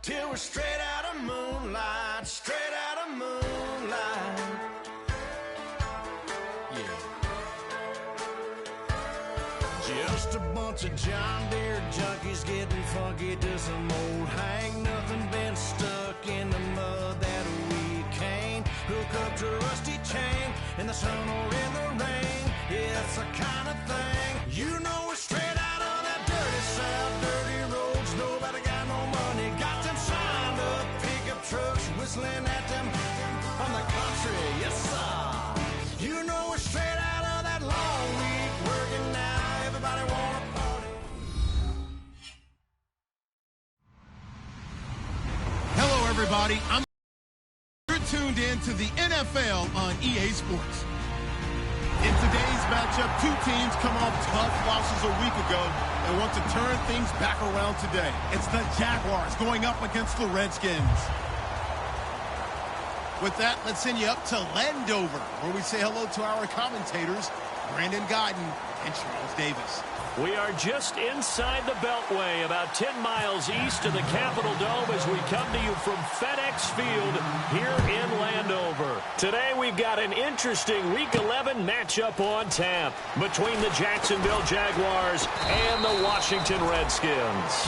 till we're straight out of moonlight, straight out of moonlight. Yeah. Just a bunch of John Deere junkies getting funky to some old hang. Nothing been stuck in the mud that we can't hook up to a rusty chain in the sun or in the rain. Yeah, it's the kind of thing, you know, we're straight out of that dirty south, dirty roads. Nobody got no money, got them signed up pickup trucks whistling at them on the country. Yes, sir. You know, we're straight out of that long week working now. Everybody wanna party. Hello, everybody. You're tuned in to the NFL on EA Sports. In today's matchup, two teams come off tough losses a week ago and want to turn things back around today. It's the Jaguars going up against the Redskins. With that, let's send you up to Landover, where we say hello to our commentators, Brandon Guyton and Charles Davis. We are just inside the Beltway, about 10 miles east of the Capitol Dome as we come to you from FedEx Field here in Landover. Today we've got an interesting Week 11 matchup on tap between the Jacksonville Jaguars and the Washington Redskins.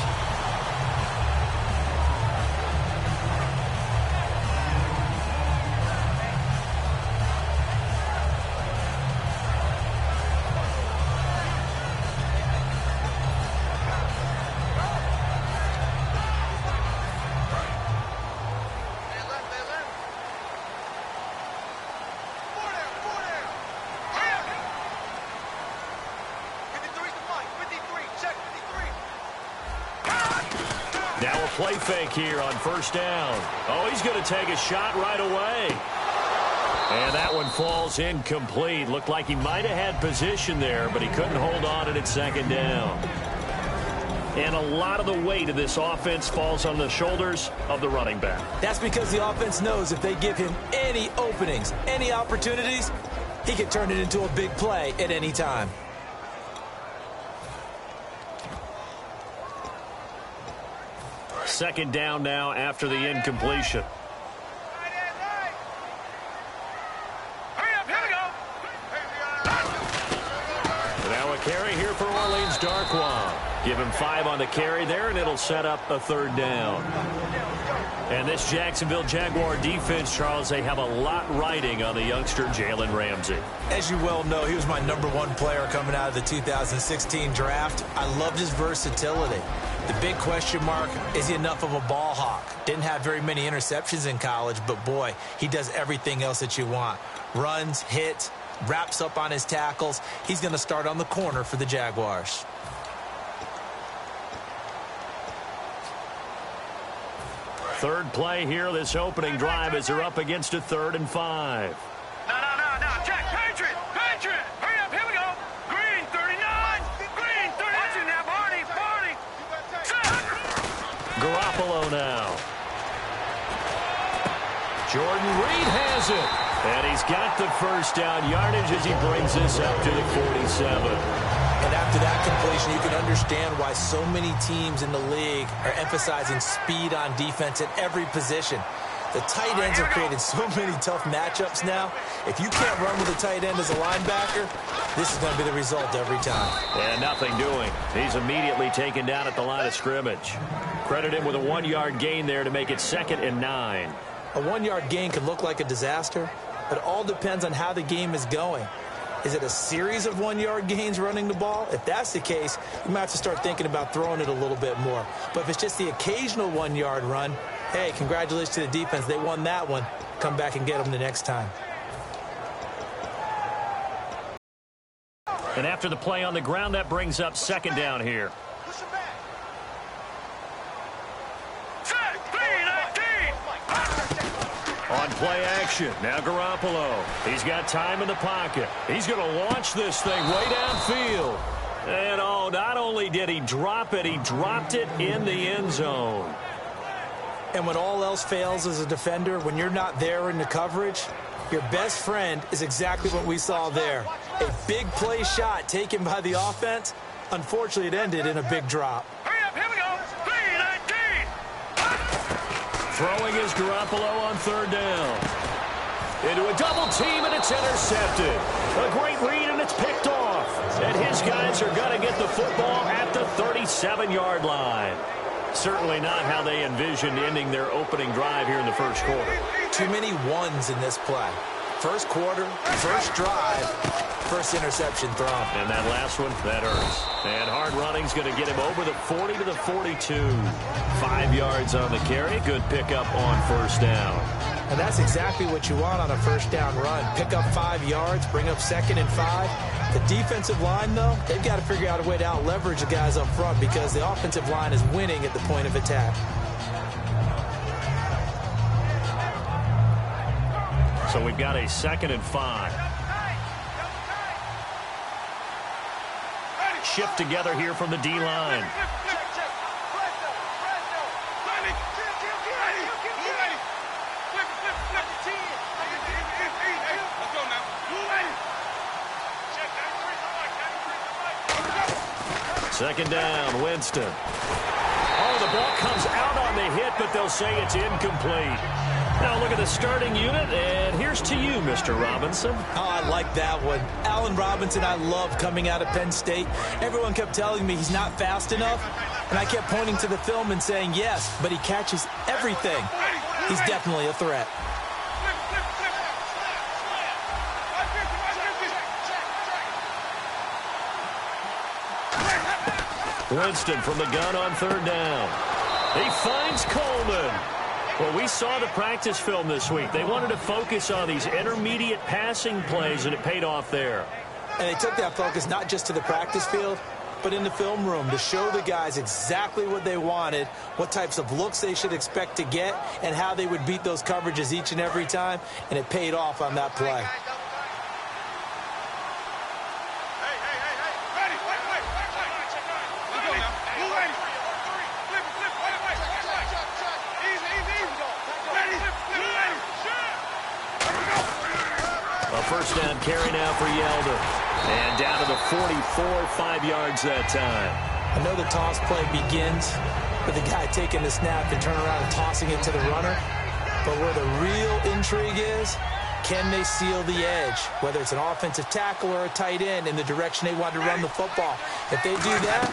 Now a play fake here on first down. Oh, he's going to take a shot right away. And that one falls incomplete. Looked like he might have had position there, but he couldn't hold on at second down. And a lot of the weight of this offense falls on the shoulders of the running back. That's because the offense knows if they give him any openings, any opportunities, he can turn it into a big play at any time. Second down now after the incompletion. Now a carry here for Orleans Darkwa. Give him 5 on the carry there, and it'll set up a third down. And this Jacksonville Jaguar defense, Charles, they have a lot riding on the youngster Jalen Ramsey. As you well know, he was my #1 player coming out of the 2016 draft. I loved his versatility. The big question mark, is he enough of a ball hawk? Didn't have very many interceptions in college, but boy, he does everything else that you want. Runs, hits, wraps up on his tackles. He's going to start on the corner for the Jaguars. Third play here, this opening drive, as they're up against a 3rd and 5. No, check, Patriot, hurry up, here we go. Green, 39, Green, 30. Watch it now, Barney. Garoppolo now. Jordan Reed has it. And he's got the first down yardage as he brings this up to the 47. And after that completion, you can understand why so many teams in the league are emphasizing speed on defense at every position. The tight ends have created so many tough matchups now. If you can't run with a tight end as a linebacker, this is going to be the result every time. And nothing doing. He's immediately taken down at the line of scrimmage. Credit him with a 1-yard gain there to make it 2nd and 9. A 1-yard gain could look like a disaster, but it all depends on how the game is going. Is it a series of 1-yard gains running the ball? If that's the case, you might have to start thinking about throwing it a little bit more. But if it's just the occasional 1-yard run, hey, congratulations to the defense. They won that one. Come back and get them the next time. And after the play on the ground, that brings up 2nd down here. On play action, now Garoppolo. He's got time in the pocket. He's going to launch this thing way downfield. And oh, not only did he drop it, he dropped it in the end zone. And when all else fails as a defender, when you're not there in the coverage, your best friend is exactly what we saw there. A big play shot taken by the offense. Unfortunately, it ended in a big drop. Hurry up, here we go. 3-19. Throwing is Garoppolo on third down. Into a double team, and it's intercepted. A great read, and it's picked off. And his guys are going to get the football at the 37-yard line. Certainly not how they envisioned ending their opening drive here in the first quarter. Too many ones in this play. First quarter, first drive, first interception thrown. And that last one, that hurts. And hard running's going to get him over the 40 to the 42. 5 yards on the carry. Good pickup on first down. And that's exactly what you want on a first down run. Pick up 5 yards, bring up 2nd and 5. The defensive line, though, they've got to figure out a way to out-leverage the guys up front because the offensive line is winning at the point of attack. So we've got a 2nd and 5. Shift together here from the D-line. Second down, Winston. Oh, the ball comes out on the hit, but they'll say it's incomplete. Now look at the starting unit, and here's to you, Mr. Robinson. Oh, I like that one. Allen Robinson, I love coming out of Penn State. Everyone kept telling me he's not fast enough, and I kept pointing to the film and saying yes, but he catches everything. He's definitely a threat. Winston from the gun on third down. He finds Coleman. Well, we saw the practice film this week. They wanted to focus on these intermediate passing plays, and it paid off there. And they took that focus not just to the practice field, but in the film room to show the guys exactly what they wanted, what types of looks they should expect to get, and how they would beat those coverages each and every time, and it paid off on that play. First down carry now for Yeldon. And down to the 44, 5 yards that time. I know the toss play begins with the guy taking the snap and turning around and tossing it to the runner. But where the real intrigue is, can they seal the edge? Whether it's an offensive tackle or a tight end in the direction they want to run the football. If they do that,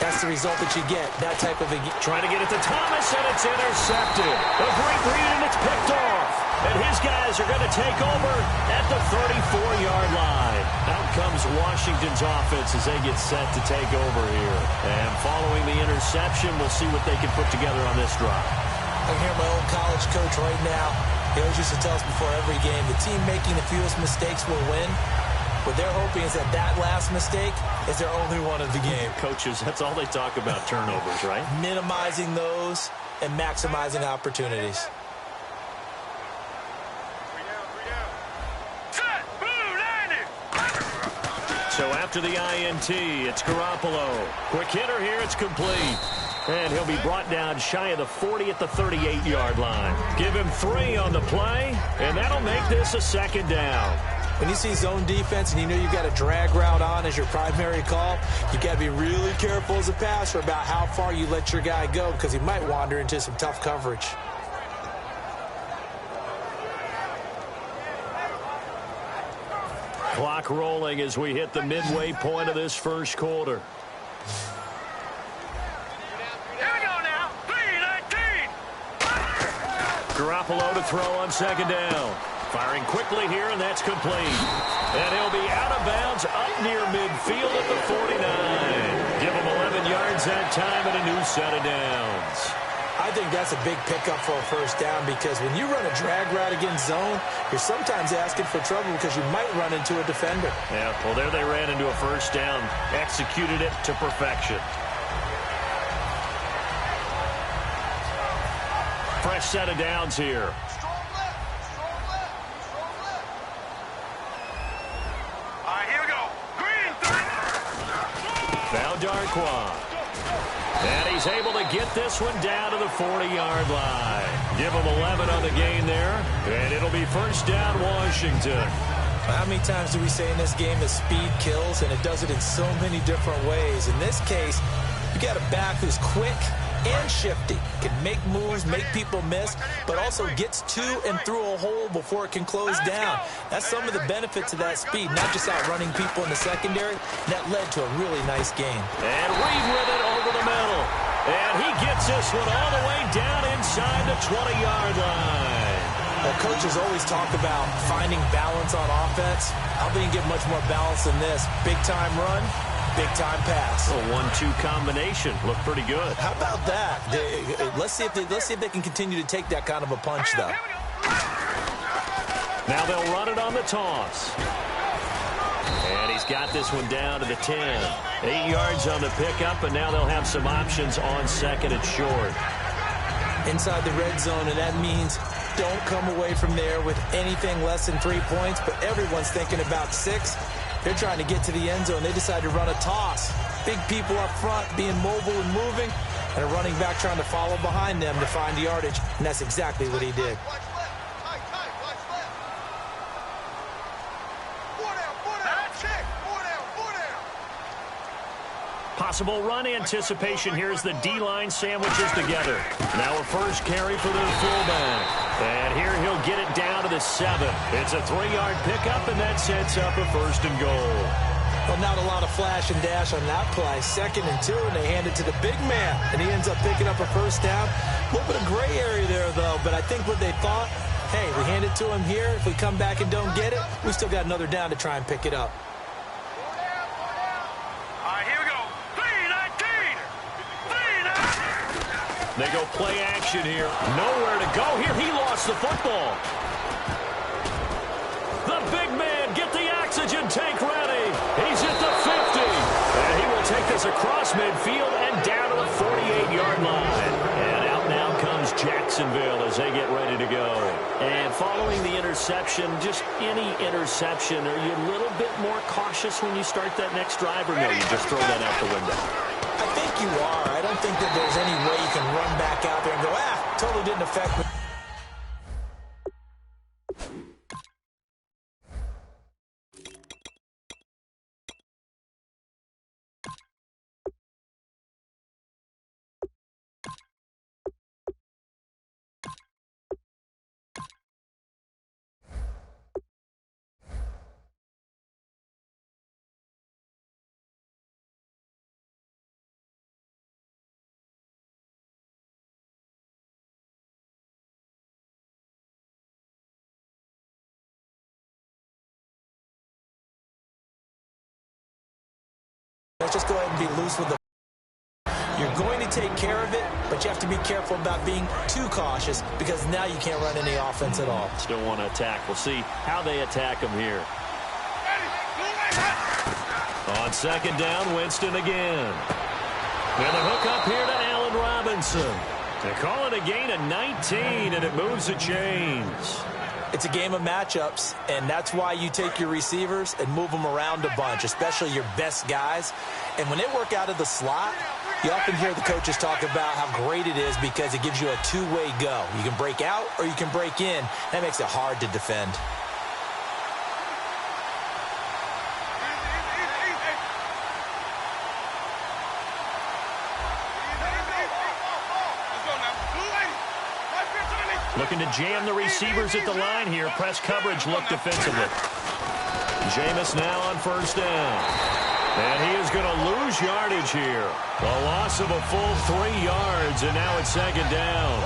that's the result that you get. That type of a... Trying to get it to Thomas, and it's intercepted. A great read, and it's picked off. And his guys are going to take over at the 34-yard line. Out comes Washington's offense as they get set to take over here. And following the interception, we'll see what they can put together on this drive. I can hear my old college coach right now. He always used to tell us before every game, the team making the fewest mistakes will win. What they're hoping is that that last mistake is their only one of the game. Coaches, that's all they talk about, turnovers, right? Minimizing those and maximizing opportunities. So after the INT, it's Garoppolo. Quick hitter here, it's complete. And he'll be brought down shy of the 40 at the 38-yard line. Give him 3 on the play, and that'll make this a second down. When you see zone defense and you know you've got a drag route on as your primary call, you've got to be really careful as a passer about how far you let your guy go because he might wander into some tough coverage. Clock rolling as we hit the midway point of this first quarter. Here we go now. 3-19. Garoppolo to throw on second down. Firing quickly here, and that's complete. And he'll be out of bounds up near midfield at the 49. Give him 11 yards that time and a new set of downs. I think that's a big pickup for a first down because when you run a drag route against zone, you're sometimes asking for trouble because you might run into a defender. Yeah, well, there they ran into a first down. Executed it to perfection. Fresh set of downs here. All right, here we go. Green 3. Found Darquan. And he's able to get this one down to the 40-yard line. Give him 11 on the gain there, and it'll be first down Washington. How many times do we say in this game that speed kills, and it does it in so many different ways? In this case, you got a back who's quick, and shifty. Can make moves, make people miss, but also gets to and through a hole before it can close down. That's some of the benefits of that speed, not just outrunning people in the secondary. That led to a really nice game. And Reed with it over the middle. And he gets this one all the way down inside the 20-yard line. Well, coaches always talk about finding balance on offense. I don't think you get much more balance than this. Big-time run, big-time pass. A 1-2 combination. Looked pretty good. How about that? Let's see if they can continue to take that kind of a punch, though. Now they'll run it on the toss. And he's got this one down to the 10. 8 yards on the pickup, and now they'll have some options on second and short. Inside the red zone, and that means don't come away from there with anything less than 3 points, but everyone's thinking about 6. They're trying to get to the end zone. They decide to run a toss. Big people up front being mobile and moving, and a running back trying to follow behind them to find yardage, and that's exactly what he did. Possible run anticipation here as the D-line sandwiches together. Now a first carry for their fullback. And here he'll get it down to the 7. It's a 3-yard pickup, and that sets up a first and goal. Well, not a lot of flash and dash on that play. 2nd and 2, and they hand it to the big man. And he ends up picking up a first down. A little bit of gray area there, though. But I think what they thought, hey, we hand it to him here. If we come back and don't get it, we still got another down to try and pick it up. They go play action here. Nowhere to go here. He lost the football. The big man, get the oxygen tank ready. He's at the 50. And he will take this across midfield and down to the 48-yard line. And out now comes Jacksonville as they get ready to go. And following the interception, just any interception, are you a little bit more cautious when you start that next drive, or no, you just throw that out the window? I think you are. I don't think that there's any way you can run back out there and go, totally didn't affect me. Let's just go ahead and be loose with the... You're going to take care of it, but you have to be careful about being too cautious because now you can't run any offense at all. Still want to attack. We'll see how they attack him here. On second down, Winston again. And the hook up here to Allen Robinson. They call it a gain of 19, and it moves the chains. It's a game of matchups, and that's why you take your receivers and move them around a bunch, especially your best guys. And when they work out of the slot, you often hear the coaches talk about how great it is because it gives you a two-way go. You can break out or you can break in. That makes it hard to defend. Looking to jam the receivers at the line here. Press coverage look defensively. Jameis now on first down. And he is going to lose yardage here. A loss of a full 3 yards, and now it's second down.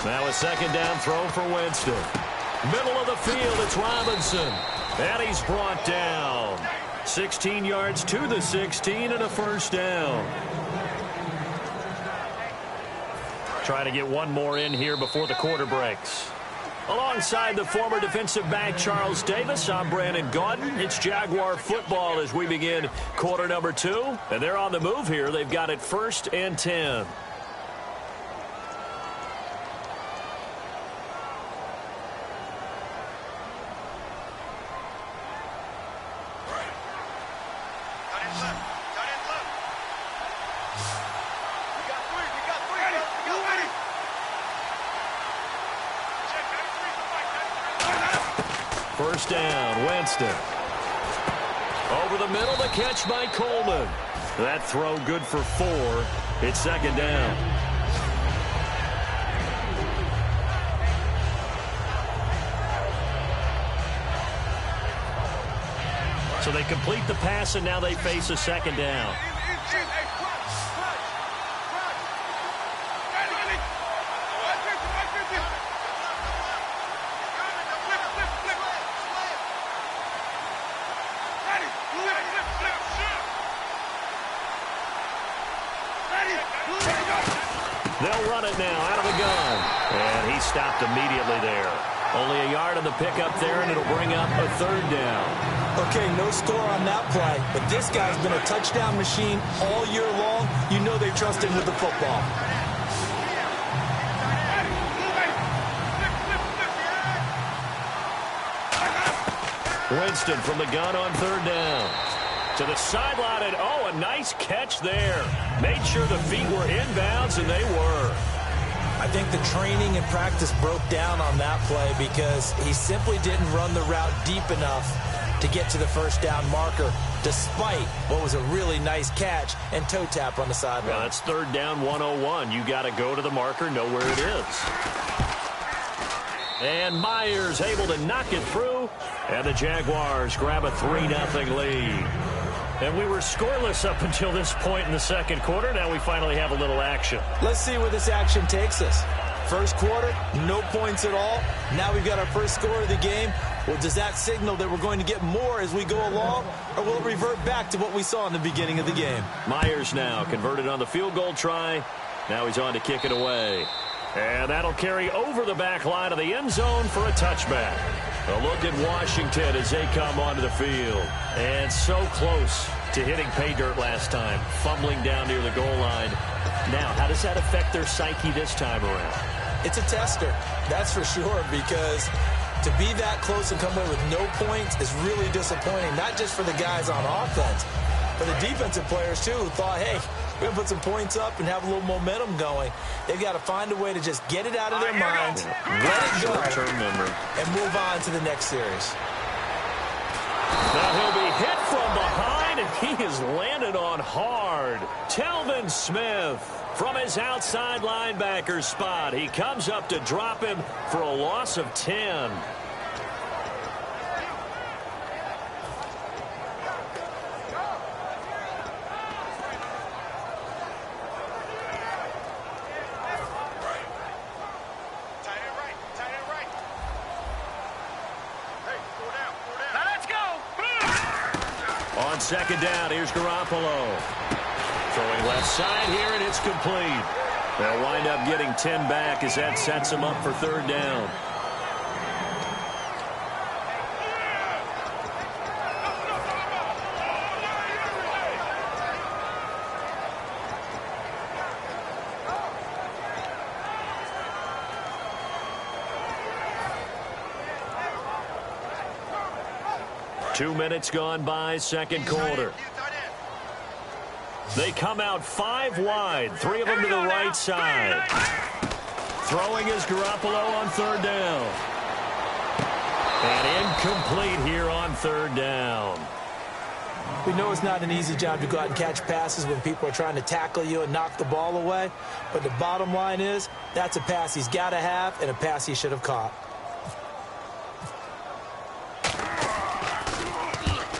Now a second down throw for Winston. Middle of the field, it's Robinson. And he's brought down. 16 yards to the 16 and a first down. Trying to get one more in here before the quarter breaks. Alongside the former defensive back Charles Davis, I'm Brandon Gaudin. It's Jaguar football as we begin quarter number 2. And they're on the move here. They've got it 1st and 10. First down, Winston. Over the middle, the catch by Coleman. That throw good for 4. It's second down. So they complete the pass, and now they face a second down. They'll run it now out of the gun. And he stopped immediately there. Only a yard on the pickup there, and it'll bring up a third down. Okay, no score on that play, but this guy's been a touchdown machine all year long. You know they trust him with the football. Winston from the gun on third down. To the sideline, and oh, a nice catch there. Made sure the feet were inbounds, and they were. I think the training and practice broke down on that play because he simply didn't run the route deep enough to get to the first down marker, despite what was a really nice catch and toe tap on the sideline. Well, that's third down 101. You got to go to the marker, know where it is. And Myers able to knock it through, and the Jaguars grab a 3-0 lead. And we were scoreless up until this point in the second quarter. Now we finally have a little action. Let's see where this action takes us. First quarter, no points at all. Now we've got our first score of the game. Well, does that signal that we're going to get more as we go along, or will it revert back to what we saw in the beginning of the game? Myers now converted on the field goal try. Now he's on to kick it away. And that'll carry over the back line of the end zone for a touchback. A look at Washington as they come onto the field. And so close to hitting pay dirt last time, fumbling down near the goal line. Now, how does that affect their psyche this time around? It's a tester, that's for sure, because to be that close and come away with no points is really disappointing, not just for the guys on offense, but the defensive players, too, who thought, hey, we're going to put some points up and have a little momentum going. They've got to find a way to just get it out of their minds, let it go, and move on to the next series. Now he'll be hit from behind, and he is landed on hard. Telvin Smith from his outside linebacker spot. He comes up to drop him for a loss of 10. On second down, here's Garoppolo. Throwing left side here, and it's complete. They'll wind up getting 10 back as that sets them up for third down. Two minutes gone by, second quarter. They come out 5 wide, 3 of them to the right side. Throwing is Garoppolo on third down. And incomplete here on third down. We know it's not an easy job to go out and catch passes when people are trying to tackle you and knock the ball away. But the bottom line is, that's a pass he's got to have and a pass he should have caught.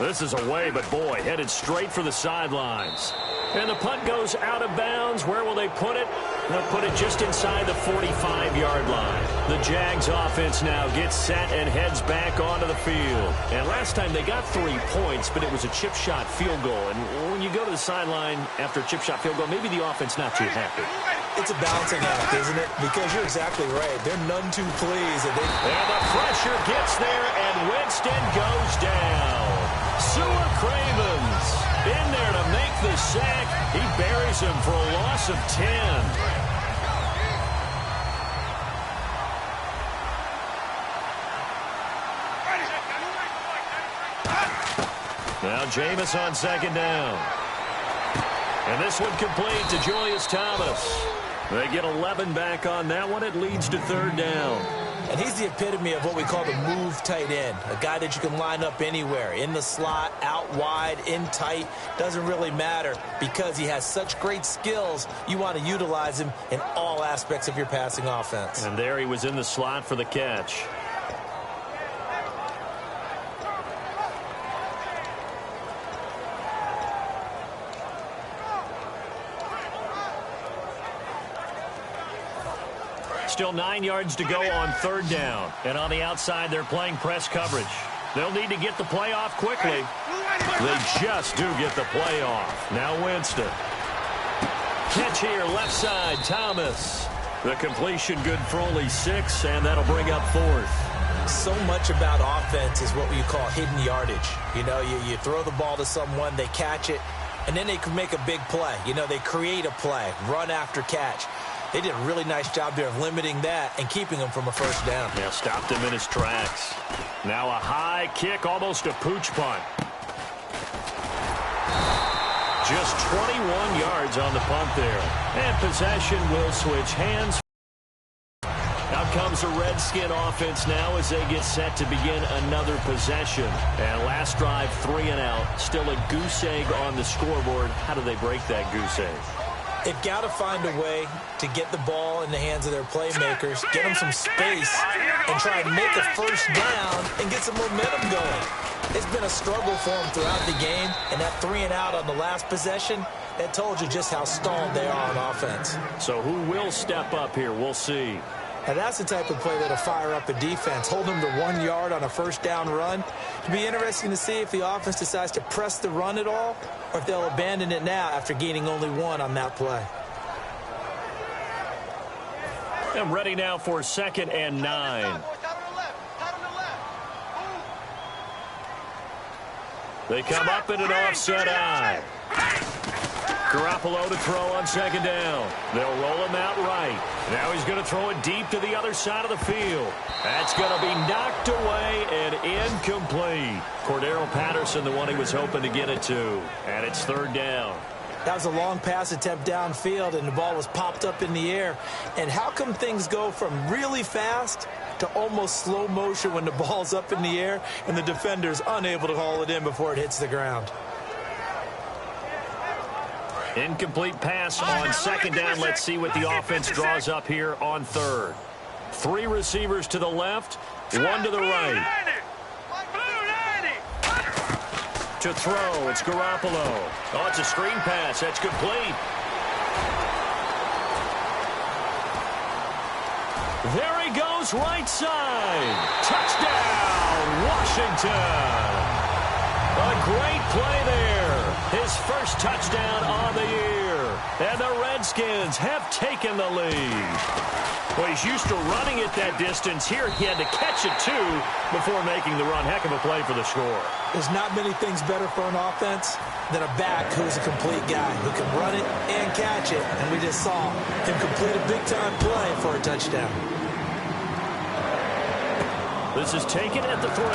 This is away, but boy, headed straight for the sidelines. And the punt goes out of bounds. Where will they put it? They'll put it just inside the 45-yard line. The Jags offense now gets set and heads back onto the field. And last time they got 3 points, but it was a chip shot field goal. And when you go to the sideline after a chip shot field goal, maybe the offense not too happy. It's a balancing act, isn't it? Because you're exactly right. They're none too pleased. And the pressure gets there, and Winston goes down. Sewer Cravens in there to make the sack. He buries him for a loss of 10. Now Jameis on second down. And this one complete to Julius Thomas. They get 11 back on that one. It leads to third down. And he's the epitome of what we call the move tight end, a guy that you can line up anywhere, in the slot, out wide, in tight, doesn't really matter because he has such great skills. You want to utilize him in all aspects of your passing offense. And there he was in the slot for the catch. Still 9 yards to go on third down. And on the outside, they're playing press coverage. They'll need to get the play off quickly. They just do get the play off. Now Winston. Catch here, left side, Thomas. The completion good for only 6, and that'll bring up fourth. So much about offense is what you call hidden yardage. You know, you throw the ball to someone, they catch it, and then they can make a big play. You know, they create a play, run after catch. They did a really nice job there of limiting that and keeping him from a first down. Yeah, stopped him in his tracks. Now a high kick, almost a pooch punt. Just 21 yards on the punt there. And possession will switch hands. Out comes the Redskin offense now as they get set to begin another possession. And last drive, 3 and out. Still a goose egg on the scoreboard. How do they break that goose egg? They've got to find a way to get the ball in the hands of their playmakers, get them some space, and try and make a first down and get some momentum going. It's been a struggle for them throughout the game, and that 3 and out on the last possession, that told you just how stalled they are on offense. So who will step up here? We'll see. Now, that's the type of play that'll fire up a defense, hold them to 1 yard on a first down run. It'll be interesting to see if the offense decides to press the run at all or if they'll abandon it now after gaining only 1 on that play. And ready now for 2nd and 9. They come up in an offset eye. Garoppolo to throw on 2nd down. They'll roll him out right. Now he's going to throw it deep to the other side of the field. That's going to be knocked away and incomplete. Cordero Patterson, the one he was hoping to get it to. And it's 3rd down. That was a long pass attempt downfield, and the ball was popped up in the air. And how come things go from really fast to almost slow motion when the ball's up in the air and the defender's unable to haul it in before it hits the ground? Incomplete pass on 2nd down. Let's see what the offense draws up here on 3rd. 3 receivers to the left, 1 to the right. To throw, it's Garoppolo. Oh, it's a screen pass. That's complete. There he goes, right side. Touchdown, Washington. A great play there. His first touchdown on the year. And the Redskins have taken the lead. Well, he's used to running it that distance. Here he had to catch it, too, before making the run. Heck of a play for the score. There's not many things better for an offense than a back who's a complete guy who can run it and catch it. And we just saw him complete a big-time play for a touchdown. This is taken at the 3.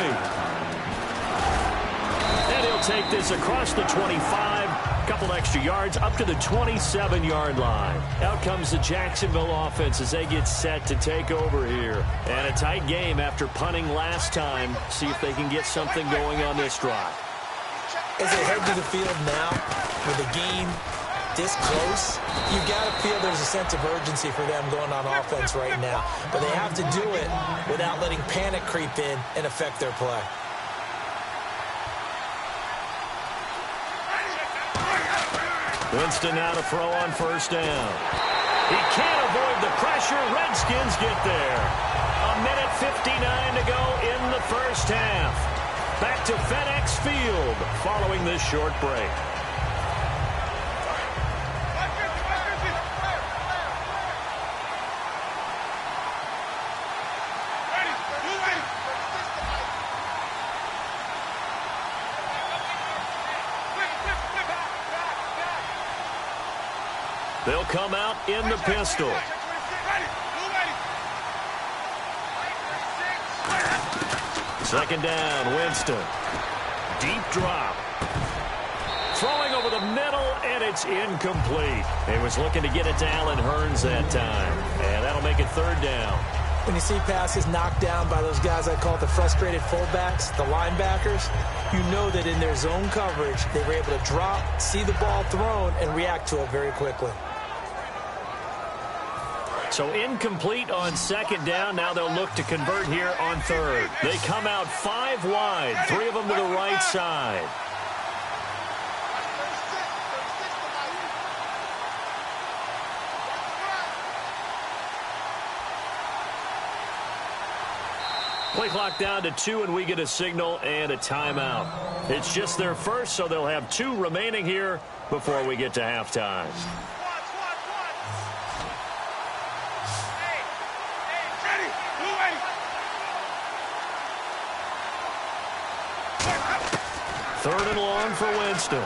And he'll take this across the 25. Couple extra yards up to the 27-yard line. Out comes the Jacksonville offense as they get set to take over here. And a tight game after punting last time. See if they can get something going on this drive. As they head to the field now with the game this close, you got to feel there's a sense of urgency for them going on offense right now. But they have to do it without letting panic creep in and affect their play. Winston now to throw on 1st down. He can't avoid the pressure. Redskins get there. 1:59 to go in the first half. Back to FedEx Field following this short break. They'll come out in the pistol. Second down, Winston. Deep drop. Throwing over the middle, and it's incomplete. He was looking to get it to Allen Hurns that time. And that'll make it 3rd down. When you see passes knocked down by those guys I call the frustrated fullbacks, the linebackers, you know that in their zone coverage, they were able to drop, see the ball thrown, and react to it very quickly. So incomplete on second down. Now they'll look to convert here on third. They come out 5 wide, 3 of them to the right side. Play clock down to 2, and we get a signal and a timeout. It's just their first, so they'll have 2 remaining here before we get to halftime. Third and long for Winston.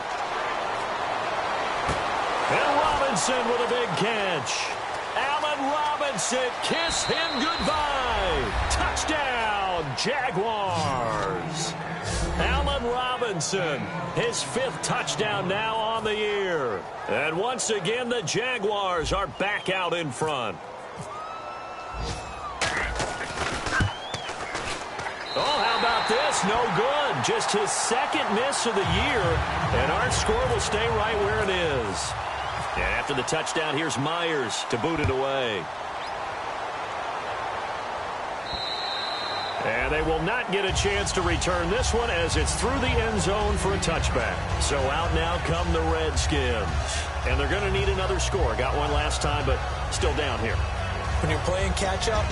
And Robinson with a big catch. Allen Robinson, kiss him goodbye. Touchdown, Jaguars. Allen Robinson, his 5th touchdown now on the year. And once again, the Jaguars are back out in front. Oh, how about this? No good. Just his 2nd miss of the year, and our score will stay right where it is. And after the touchdown, here's Myers to boot it away. And they will not get a chance to return this one as it's through the end zone for a touchback. So out now come the Redskins. And they're going to need another score. Got one last time, but still down here. When you're playing catch-up,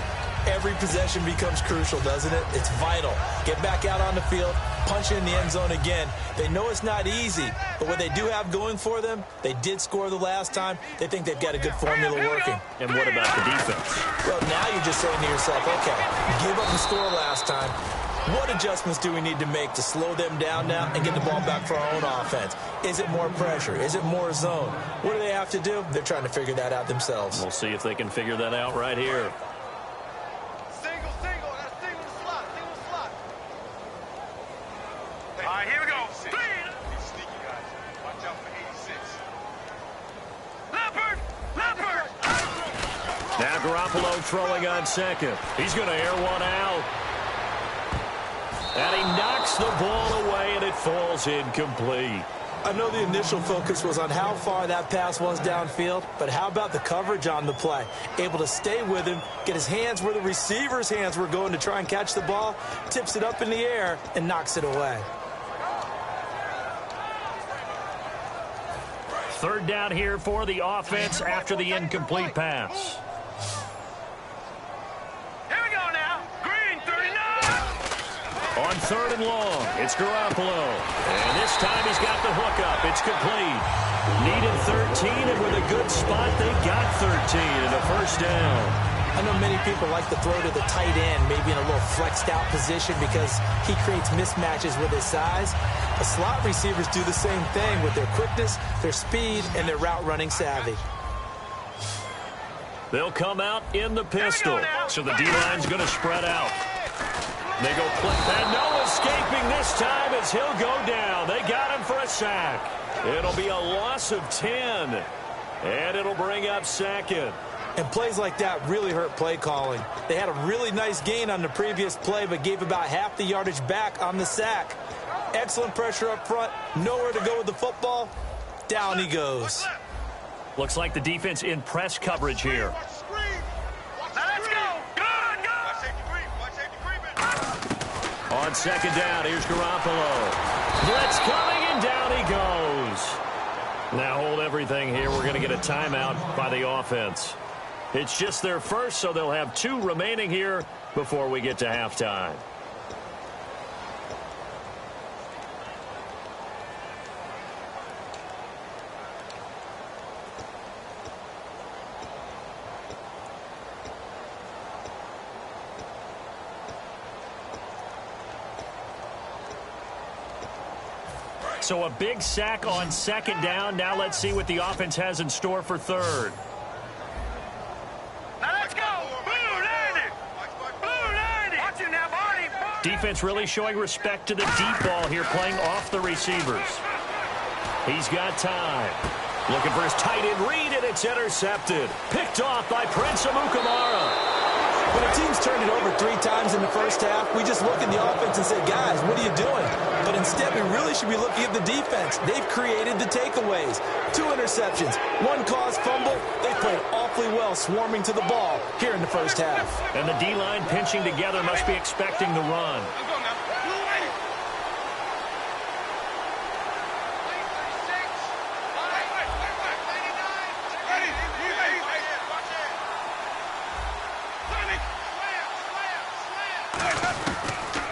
every possession becomes crucial, doesn't it? It's vital. Get back out on the field, punch it in the end zone again. They know it's not easy, but what they do have going for them, they did score the last time. They think they've got a good formula working. And what about the defense? Well, now you're just saying to yourself, okay, give up the score last time. What adjustments do we need to make to slow them down now and get the ball back for our own offense? Is it more pressure? Is it more zone? What do they have to do? They're trying to figure that out themselves. We'll see if they can figure that out right here. All right, here we go. Leopard! Now Garoppolo throwing on second. He's going to air one out. And he knocks the ball away, and it falls incomplete. I know the initial focus was on how far that pass was downfield, but how about the coverage on the play? Able to stay with him, get his hands where the receiver's hands were going to try and catch the ball, tips it up in the air, and knocks it away. Third down here for the offense after the incomplete pass. Here we go now. Green 39. On third and long, it's Garoppolo. And this time he's got the hookup. It's complete. Needed 13, and with a good spot, they got 13 and a first down. I know many people like to throw to the tight end, maybe in a little flexed out position because he creates mismatches with his size. The slot receivers do the same thing with their quickness, their speed, and their route running savvy. They'll come out in the pistol, so the D-line's going to spread out. They go click, and no escaping this time as he'll go down. They got him for a sack. It'll be a loss of 10, and it'll bring up second. And plays like that really hurt play calling. They had a really nice gain on the previous play, but gave about half the yardage back on the sack. Excellent pressure up front, nowhere to go with the football. Down he goes. Looks like the defense in press coverage here. Let's go. Good. On second down, here's Garoppolo. Blitz coming, and down he goes. Now hold everything here. We're going to get a timeout by the offense. It's just their first, so they'll have 2 remaining here before we get to halftime. So a big sack on second down. Now let's see what the offense has in store for third. Now let's go. Blue 90. Blue 90. Watch it now, Barney. Defense really showing respect to the deep ball here, playing off the receivers. He's got time. Looking for his tight end read, and it's intercepted. Picked off by Prince Amukamara. When a team's turned it over 3 times in the first half, we just look at the offense and say, guys, what are you doing? But instead, we really should be looking at the defense. They've created the takeaways. 2 interceptions, 1 caused fumble. They played awfully well swarming to the ball here in the first half. And the D-line pinching together must be expecting the run.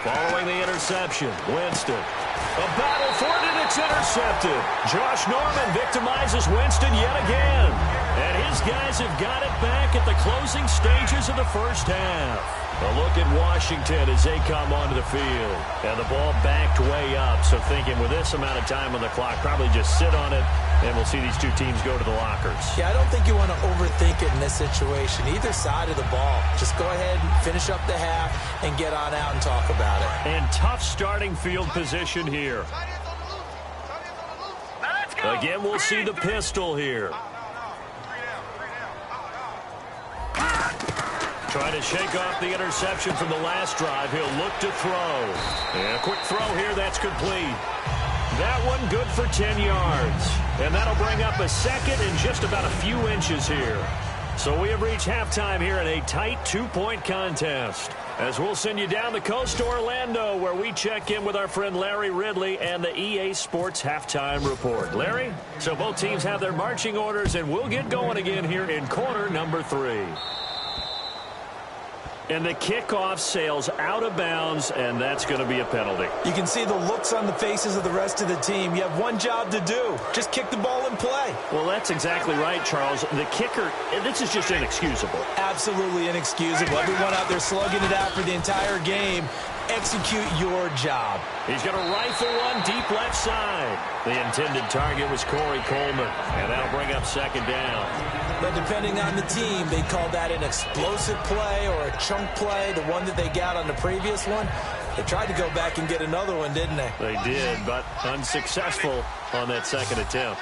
Following the interception, Winston. A battle for it, and it's intercepted. Josh Norman victimizes Winston yet again. And his guys have got it back at the closing stages of the first half. A look at Washington as they come onto the field. And the ball backed way up, so thinking with this amount of time on the clock, probably just sit on it, and we'll see these 2 teams go to the lockers. Yeah, I don't think you want to overthink it in this situation. Either side of the ball. Just go ahead and finish up the half and get on out and talk about it. And tough starting field position here. Again, we'll see the pistol here. Trying to shake off the interception from the last drive. He'll look to throw. And a quick throw here. That's complete. That one good for 10 yards. And that'll bring up a second and just about a few inches here. So we have reached halftime here in a tight 2-point contest. As we'll send you down the coast to Orlando, where we check in with our friend Larry Ridley and the EA Sports Halftime Report. Larry, so both teams have their marching orders, and we'll get going again here in quarter number 3. And the kickoff sails out of bounds, and that's going to be a penalty. You can see the looks on the faces of the rest of the team. You have one job to do. Just kick the ball and play. Well, that's exactly right, Charles. The kicker, this is just inexcusable. Absolutely inexcusable. Everyone out there slugging it out for the entire game. Execute your job. He's going to rifle one deep left side. The intended target was Corey Coleman, and that'll bring up second down. But depending on the team, they call that an explosive play or a chunk play, the one that they got on the previous one. They tried to go back and get another one, didn't they? They did, but unsuccessful on that second attempt.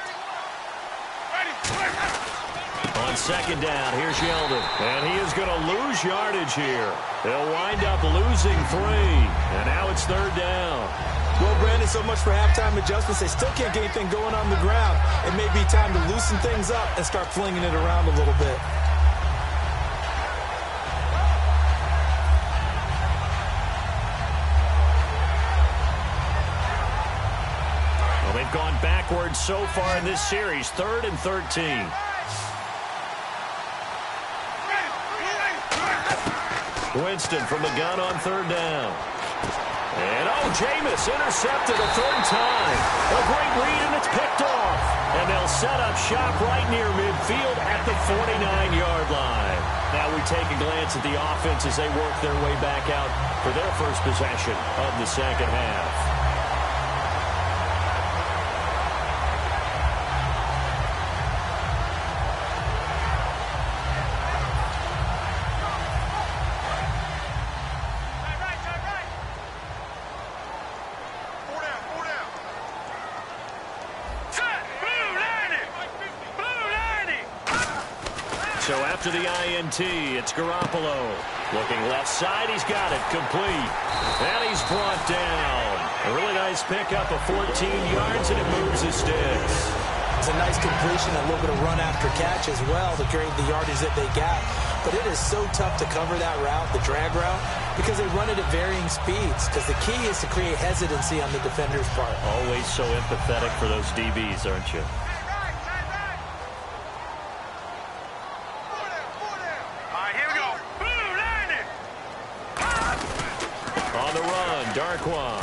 On second down, here's Yeldon, and he is going to lose yardage here. They'll wind up losing 3, and now it's third down. Well, Brandon, so much for halftime adjustments. They still can't get anything going on the ground. It may be time to loosen things up and start flinging it around a little bit. Well, they've gone backwards so far in this series, 3rd and 13. Winston from the gun on third down. And, Jameis intercepted a 3rd time. A great read, and it's picked off. And they'll set up shop right near midfield at the 49-yard line. Now we take a glance at the offense as they work their way back out for their first possession of the second half. So after the INT, it's Garoppolo. Looking left side, he's got it complete. And he's brought down. A really nice pickup of 14 yards, and it moves his sticks. It's a nice completion, a little bit of run after catch as well to create the yardage that they got. But it is so tough to cover that route, the drag route, because they run it at varying speeds. Because the key is to create hesitancy on the defender's part. Always so empathetic for those DBs, aren't you? Darkwa.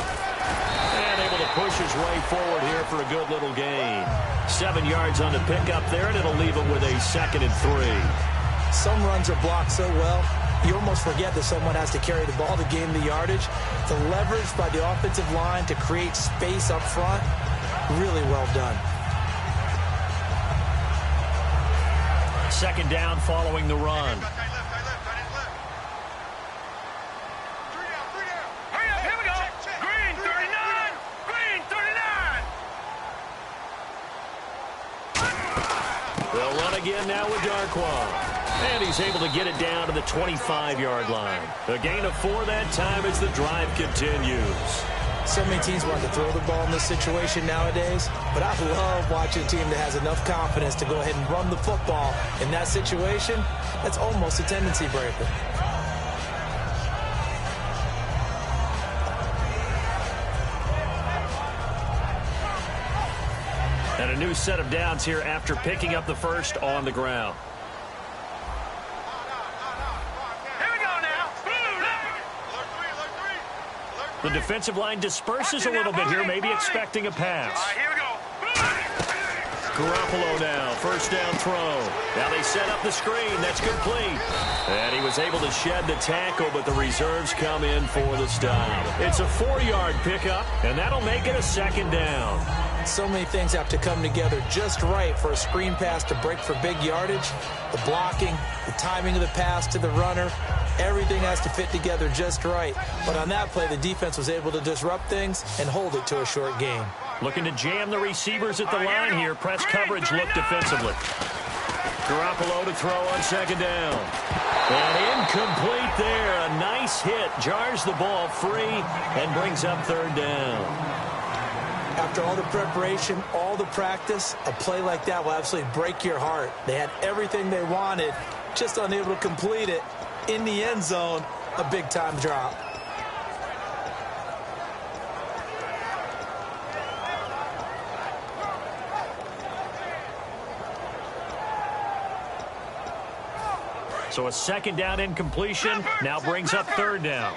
And able to push his way forward here for a good little gain. 7 yards on the pickup there, and it'll leave him with a 2nd and 3. Some runs are blocked so well, you almost forget that someone has to carry the ball to gain the yardage. The leverage by the offensive line to create space up front, really well done. 2nd down following the run. They'll run again now with Darkwa. And he's able to get it down to the 25-yard line. A gain of 4 that time as the drive continues. So many teams want to throw the ball in this situation nowadays, but I love watching a team that has enough confidence to go ahead and run the football. In that situation, that's almost a tendency breaker. And a new set of downs here after picking up the first on the ground. The defensive line disperses a little bit here, maybe expecting a pass. All right, here we go. Garoppolo now, first down throw. Now they set up the screen. That's complete. And he was able to shed the tackle, but the reserves come in for the stop. It's a 4-yard pickup, and that'll make it a second down. So many things have to come together just right for a screen pass to break for big yardage. The blocking, the timing of the pass to the runner, everything has to fit together just right. But on that play, the defense was able to disrupt things and hold it to a short gain. Looking to jam the receivers at the line here. Press coverage look defensively. Garoppolo to throw on second down. And incomplete there. A nice hit. Jars the ball free and brings up third down. After all the preparation, all the practice, a play like that will absolutely break your heart. They had everything they wanted, just unable to complete it. In the end zone, a big-time drop. So a second down incompletion now brings up third down.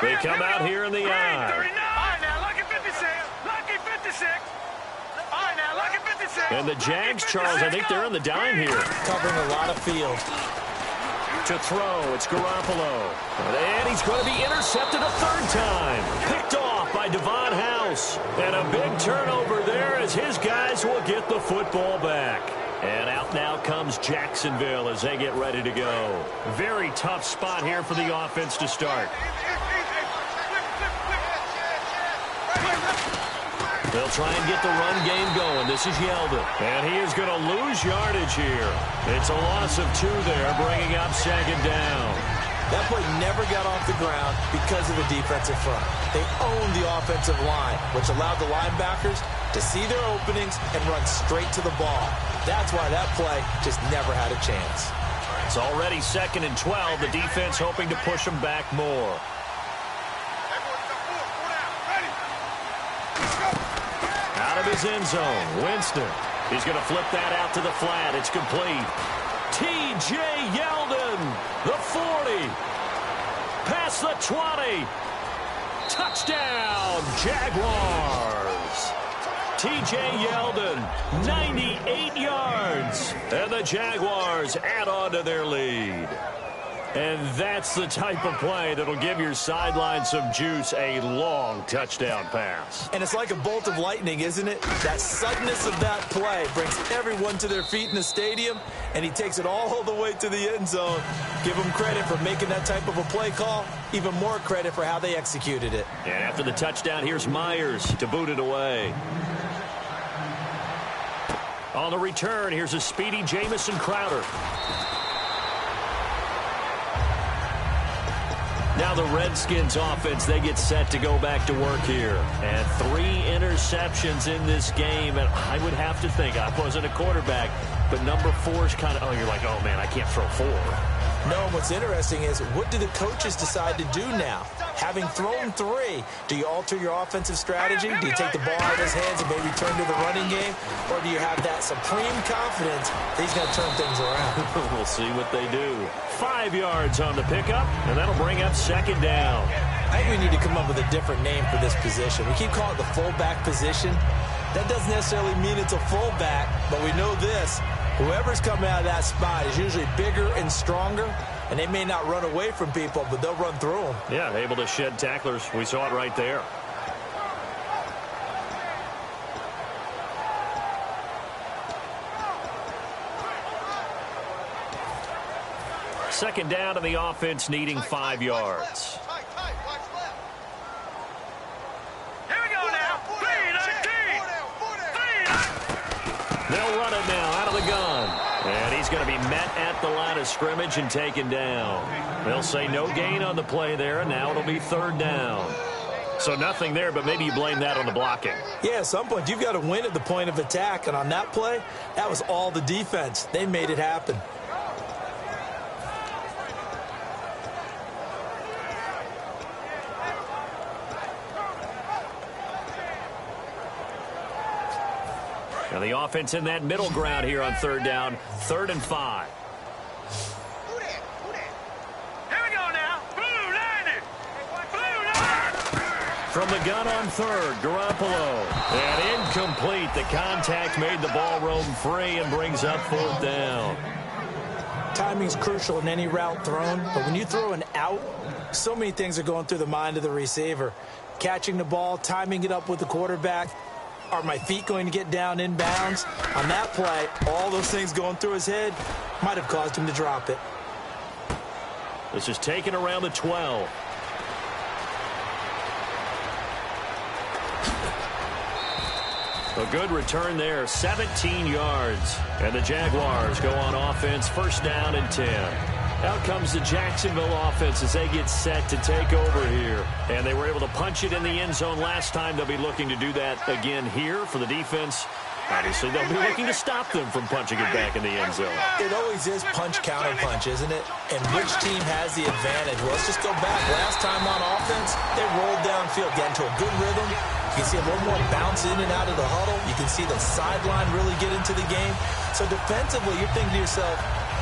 They come out here in the eye. All right, now, lucky 56. Lucky 56. All right, now, lucky 56. And the Jags, Charles, I think they're in the dime here. Covering a lot of field. To throw, it's Garoppolo. And he's going to be intercepted a third time. Picked off by Devon House. And a big turnover there as his guys will get the football back. And out now comes Jacksonville as they get ready to go. Very tough spot here for the offense to start. They'll try and get the run game going. This is Yeldon. And he is going to lose yardage here. It's a loss of 2 there, bringing up second down. That play never got off the ground because of the defensive front. They owned the offensive line, which allowed the linebackers to see their openings and run straight to the ball. That's why that play just never had a chance. It's already 2nd and 12. The defense hoping to push them back more. Out of his end zone, Winston. He's going to flip that out to the flat. It's complete. T.J. Yeldon, the 40. Past the 20. Touchdown, Jaguars. T.J. Yeldon, 98 yards. And the Jaguars add on to their lead. And that's the type of play that'll give your sideline some juice, a long touchdown pass. And it's like a bolt of lightning, isn't it? That suddenness of that play brings everyone to their feet in the stadium, and he takes it all the way to the end zone. Give him credit for making that type of a play call, even more credit for how they executed it. And after the touchdown, here's Myers to boot it away. On the return, here's a speedy Jamison Crowder. Now the Redskins offense, they get set to go back to work here. And 3 interceptions in this game. And I would have to think, I wasn't a quarterback, but number 4 is kind of, you're like, oh, man, I can't throw 4. No, what's interesting is, what do the coaches decide to do now? Having thrown 3, do you alter your offensive strategy? Do you take the ball out of his hands and maybe turn to the running game? Or do you have that supreme confidence that he's going to turn things around? We'll see what they do. 5 yards on the pickup, and that'll bring up second down. I think we need to come up with a different name for this position. We keep calling it the fullback position. That doesn't necessarily mean it's a fullback, but we know this. Whoever's coming out of that spot is usually bigger and stronger, and they may not run away from people, but they'll run through them. Yeah, able to shed tacklers. We saw it right there. Second down, and the offense needing 5 yards. Here we go now. 3-19. They'll run it now out of the gun. he's going to be met at the line of scrimmage and taken down. They'll say no gain on the play there, and now it'll be 3rd down. So nothing there, but maybe you blame that on the blocking. Yeah, at some point, you've got to win at the point of attack. And on that play, that was all the defense. They made it happen. Now the offense in that middle ground here on 3rd down, 3rd and 5. From the gun on 3rd, Garoppolo. And incomplete. The contact made the ball roam free and brings up 4th down. Timing's crucial in any route thrown, but when you throw an out, so many things are going through the mind of the receiver. Catching the ball, timing it up with the quarterback. Are my feet going to get down in bounds? On that play, all those things going through his head might have caused him to drop it. This is taken around the 12. A good return there, 17 yards. And the Jaguars go on offense, 1st down and 10. Out comes the Jacksonville offense as they get set to take over here. And they were able to punch it in the end zone last time. They'll be looking to do that again here for the defense. Obviously, they'll be looking to stop them from punching it back in the end zone. It always is punch-counter-punch, isn't it? And which team has the advantage? Well, let's just go back. Last time on offense, they rolled downfield, got into a good rhythm. You can see a little more bounce in and out of the huddle. You can see the sideline really get into the game. So defensively, you're thinking to yourself,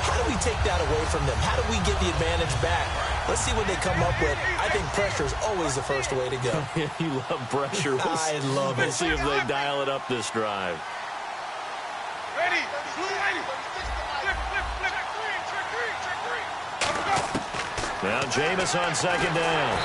how do we take that away from them? How do we get the advantage back? Let's see what they come up with. I think pressure is always the first way to go. You love pressure. I love it. We'll see if they dial it up this drive. Ready. Now Jameis on 2nd down.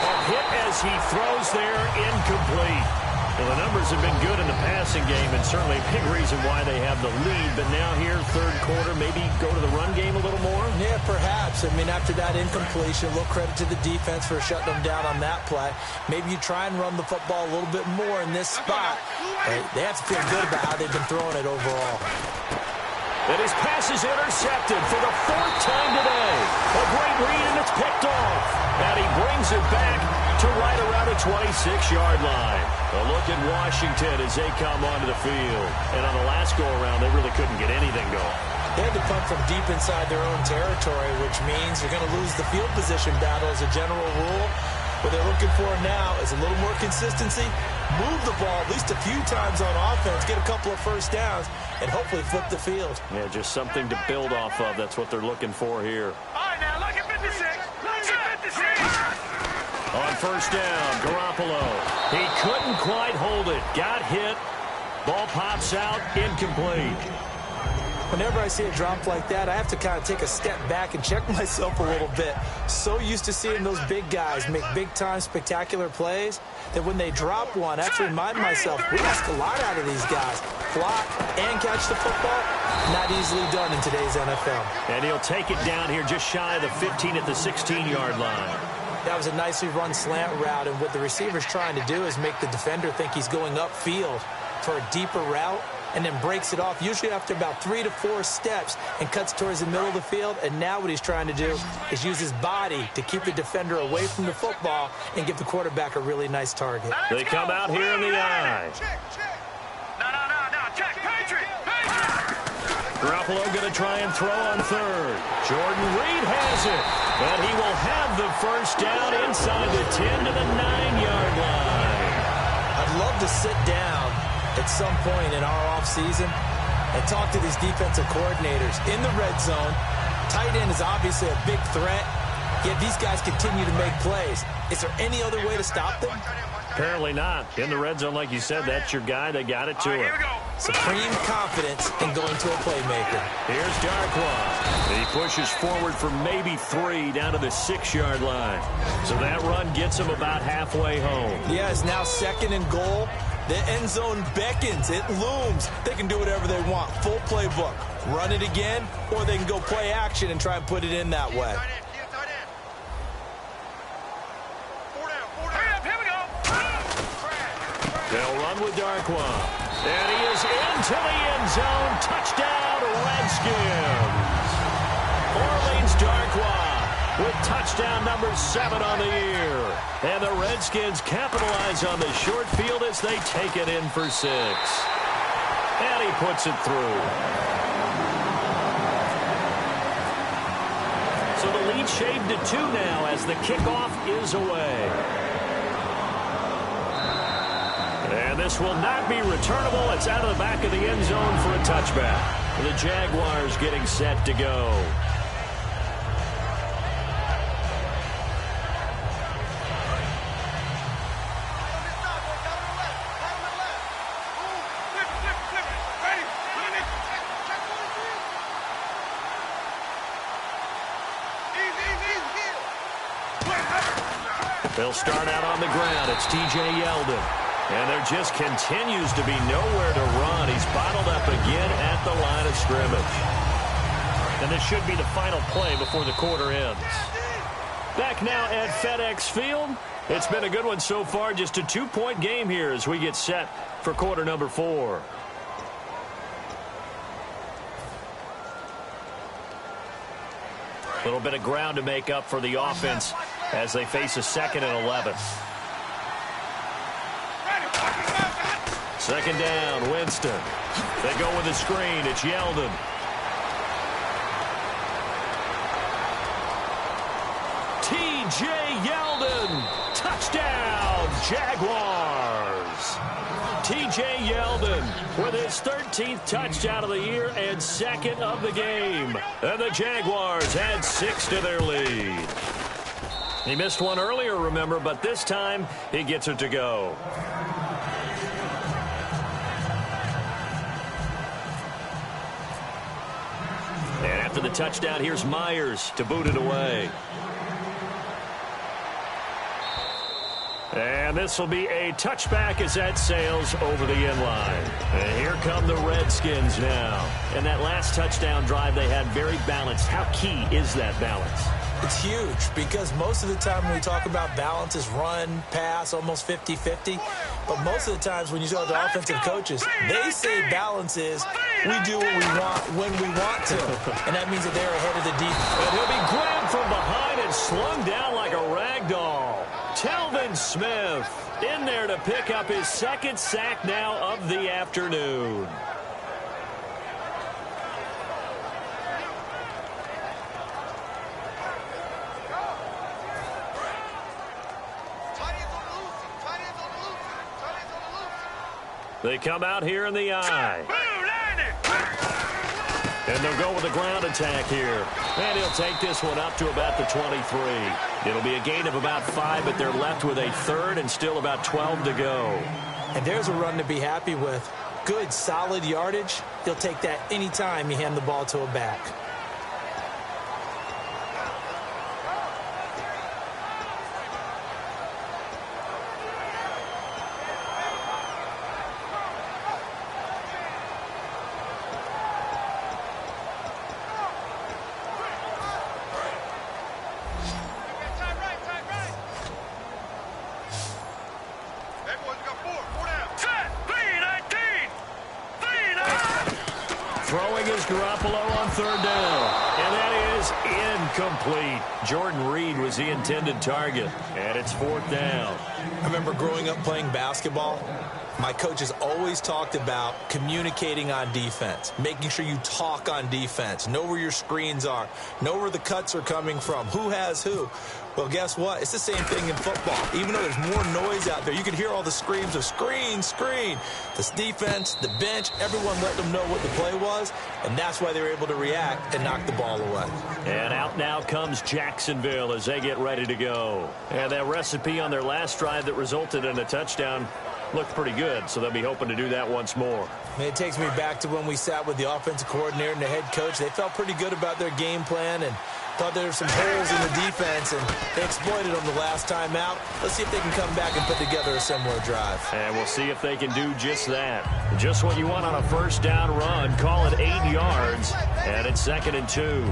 A hit as he throws there, incomplete. Well, the numbers have been good in the passing game, and certainly a big reason why they have the lead. But now here, 3rd quarter, maybe go to the run game a little more? Yeah, perhaps. I mean, after that incompletion, a little credit to the defense for shutting them down on that play. Maybe you try and run the football a little bit more in this spot. They have to feel good about how they've been throwing it overall. And his pass is intercepted for the 4th time today. A great read, and it's picked off. And he brings it back to right around the 26-yard line. A look at Washington as they come onto the field. And on the last go-around, they really couldn't get anything going. They had to punt from deep inside their own territory, which means they're going to lose the field position battle as a general rule. What they're looking for now is a little more consistency, move the ball at least a few times on offense, get a couple of 1st downs, and hopefully flip the field. Yeah, just something to build off of. That's what they're looking for here. All right, now, look at 56. Look at 56. On 1st down, Garoppolo. He couldn't quite hold it. Got hit. Ball pops out, incomplete. Whenever I see a drop like that, I have to kind of take a step back and check myself a little bit. So used to seeing those big guys make big-time spectacular plays that when they drop one, I have to remind myself, we ask a lot out of these guys. Block and catch the football, not easily done in today's NFL. And he'll take it down here just shy of the 15 at the 16-yard line. That was a nicely run slant route, and what the receiver's trying to do is make the defender think he's going upfield for a deeper route, and then breaks it off, usually after about 3 to 4 steps, and cuts towards the middle of the field. And now what he's trying to do is use his body to keep the defender away from the football and give the quarterback a really nice target. They come out here in the eye. No. Check. Patriot. Garoppolo going to try and throw on 3rd. Jordan Reed has it. And he will have the 1st down inside the 10 to the 9-yard line. I'd love to sit down at some point in our offseason and talk to these defensive coordinators. In the red zone, tight end is obviously a big threat, yet these guys continue to make plays. Is there any other way to stop them? Apparently not. In the red zone, like you said, that's your guy. They got it to him. Supreme confidence in going to a playmaker. Here's Darkwa. He pushes forward for maybe 3 down to the 6-yard line. So that run gets him about halfway home. Yeah, it's now 2nd and goal. The end zone beckons. It looms. They can do whatever they want. Full playbook. Run it again, or they can go play action and try and put it in that way. They'll run with Darkwa. And he is into the end zone. Touchdown, Redskins. with touchdown number 7 on the year. And the Redskins capitalize on the short field as they take it in for 6. And he puts it through. So the lead shaved to 2 now as the kickoff is away. And this will not be returnable. It's out of the back of the end zone for a touchback. The Jaguars getting set to go. They'll start out on the ground. It's T.J. Yeldon. And there just continues to be nowhere to run. He's bottled up again at the line of scrimmage. And this should be the final play before the quarter ends. Back now at FedEx Field. It's been a good one so far. Just a 2-point game here as we get set for quarter number 4. A little bit of ground to make up for the offense as they face a 2nd and 11. Second down, Winston. They go with a screen. It's Yeldon. T.J. Yeldon. Touchdown, Jaguars. T.J. Yeldon with his 13th touchdown of the year and 2nd of the game. And the Jaguars add 6 to their lead. He missed one earlier, remember, but this time he gets it to go. And after the touchdown, here's Myers to boot it away. And this will be a touchback as that sails over the end line. And here come the Redskins now. And that last touchdown drive they had very balanced. How key is that balance? It's huge because most of the time when we talk about balance is run, pass, almost 50-50. But most of the times when you talk to offensive coaches, they say balance is we do what we want when we want to. And that means that they're ahead of the defense. And he'll be grabbed from behind and slung down like a rag doll. Telvin Smith in there to pick up his 2nd sack now of the afternoon. They come out here in the eye. And they'll go with a ground attack here. And he'll take this one up to about the 23. It'll be a gain of about 5, but they're left with a 3rd and still about 12 to go. And there's a run to be happy with. Good, solid yardage. He'll take that anytime you hand the ball to a back. Throwing is Garoppolo on 3rd down. And that is incomplete. Jordan Reed was the intended target. And it's 4th down. I remember growing up playing basketball. My coaches always talked about communicating on defense, making sure you talk on defense, know where your screens are, know where the cuts are coming from, who has who. Well, guess what? It's the same thing in football. Even though there's more noise out there, you can hear all the screams of screen, screen. This defense, the bench, everyone let them know what the play was, and that's why they were able to react and knock the ball away. And out now comes Jacksonville as they get ready to go. And that recipe on their last drive that resulted in a touchdown looked pretty good, so they'll be hoping to do that once more. It takes me back to when we sat with the offensive coordinator and the head coach. They felt pretty good about their game plan and thought there were some holes in the defense, and they exploited them the last time out. Let's see if they can come back and put together a similar drive. And we'll see if they can do just that. Just what you want on a 1st down run. Call it 8 yards, and it's 2nd and 2.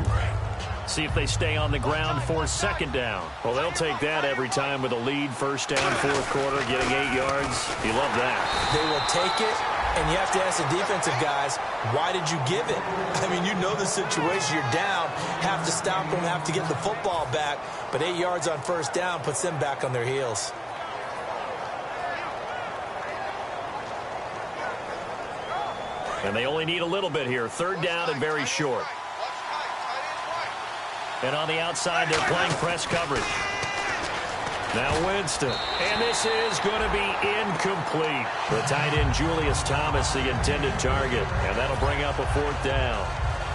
See if they stay on the ground for 2nd down. Well, they'll take that every time with a lead. 1st down, 4th quarter, getting 8 yards. You love that. They will take it And you have to ask the defensive guys, why did you give it? I mean, you know the situation. You're down, have to stop them, have to get the football back. But 8 yards on first down puts them back on their heels. And they only need a little bit here. Third down and very short. And on the outside, they're playing press coverage. Now Winston. And this is going to be incomplete. The tight end, Julius Thomas, the intended target. And that'll bring up a fourth down.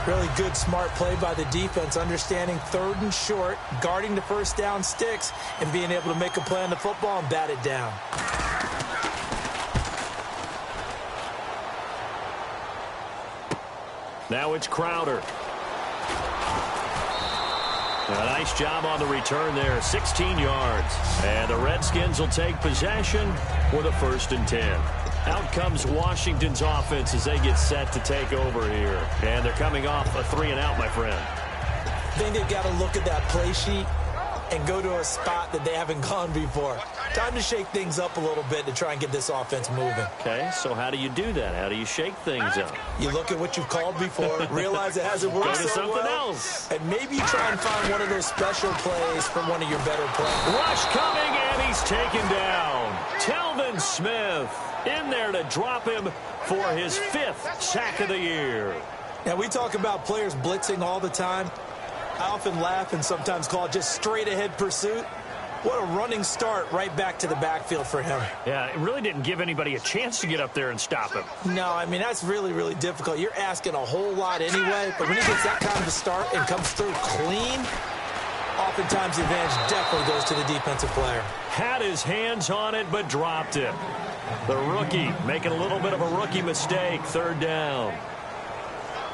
Really good, smart play by the defense, understanding third and short, guarding the first down sticks, and being able to make a play on the football and bat it down. Now it's Crowder. A nice job on the return there, 16 yards. And the Redskins will take possession with a 1st and 10. Out comes Washington's offense as they get set to take over here. And they're coming off a 3-and-out, my friend. I think they've got to look at that play sheet and go to a spot that they haven't gone before. Time to shake things up a little bit to try and get this offense moving. Okay, so how do you do that? How do you shake things up? You look at what you've called before, realize it hasn't worked Go to so something well, else. and maybe you try and find one of those special plays from one of your better players. Rush coming, and he's taken down. Telvin Smith in there to drop him for his 5th sack of the year. Now, we talk about players blitzing all the time. I often laugh and sometimes call it just straight-ahead pursuit. What a running start right back to the backfield for him. Yeah, it really didn't give anybody a chance to get up there and stop him. No, I mean, that's really, really difficult. You're asking a whole lot anyway, but when he gets that kind of a start and comes through clean, oftentimes the advantage definitely goes to the defensive player. Had his hands on it, but dropped it. The rookie making a little bit of a rookie mistake, 3rd down.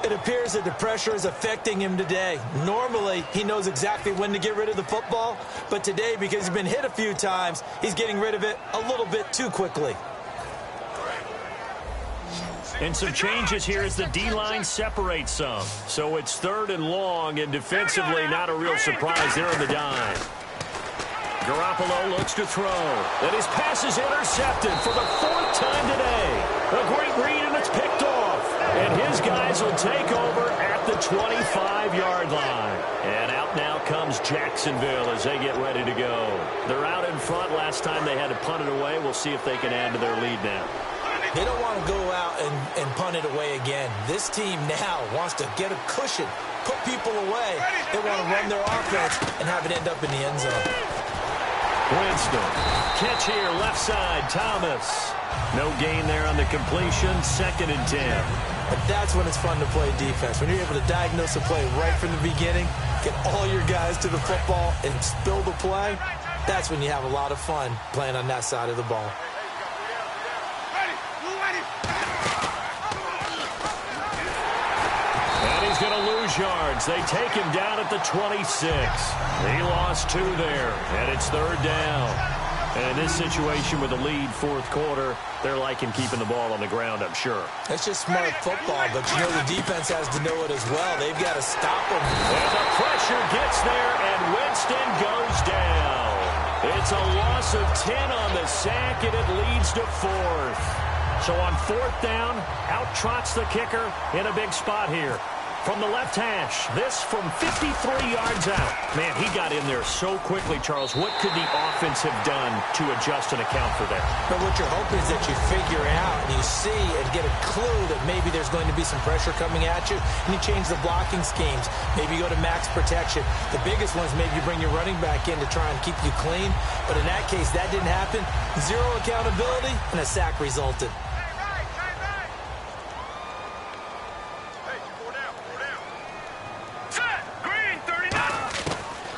It appears that the pressure is affecting him today. Normally, he knows exactly when to get rid of the football, but today, because he's been hit a few times, he's getting rid of it a little bit too quickly. And some changes here as the D-line separates some. So it's 3rd and long, and defensively, not a real surprise there in the dime. Garoppolo looks to throw. And his pass is intercepted for the 4th time today. A great read, and it's picked off. And his guys will take over at the 25-yard line. And out now comes Jacksonville as they get ready to go. They're out in front. Last time they had to punt it away. We'll see if they can add to their lead now. They don't want to go out and punt it away again. This team now wants to get a cushion, put people away. They want to run their offense and have it end up in the end zone. Winston. Catch here, left side, Thomas. No gain there on the completion, 2nd and 10. But that's when it's fun to play defense. When you're able to diagnose a play right from the beginning, get all your guys to the football and spill the play, that's when you have a lot of fun playing on that side of the ball. And he's going to lose yards. They take him down at the 26. He lost 2 there, and it's 3rd down. And in this situation with the lead 4th quarter, they're liking keeping the ball on the ground, I'm sure. That's just smart football, but you know the defense has to know it as well. They've got to stop them. And the pressure gets there, and Winston goes down. It's a loss of 10 on the sack, and it leads to 4th. So on 4th down, out trots the kicker in a big spot here. From the left hash, this from 53 yards out. Man, he got in there so quickly, Charles. What could the offense have done to adjust and account for that? But what you're hoping is that you figure out and you see and get a clue that maybe there's going to be some pressure coming at you, and you change the blocking schemes. Maybe you go to max protection. The biggest one is maybe you bring your running back in to try and keep you clean. But in that case, that didn't happen. 0 accountability, and a sack resulted.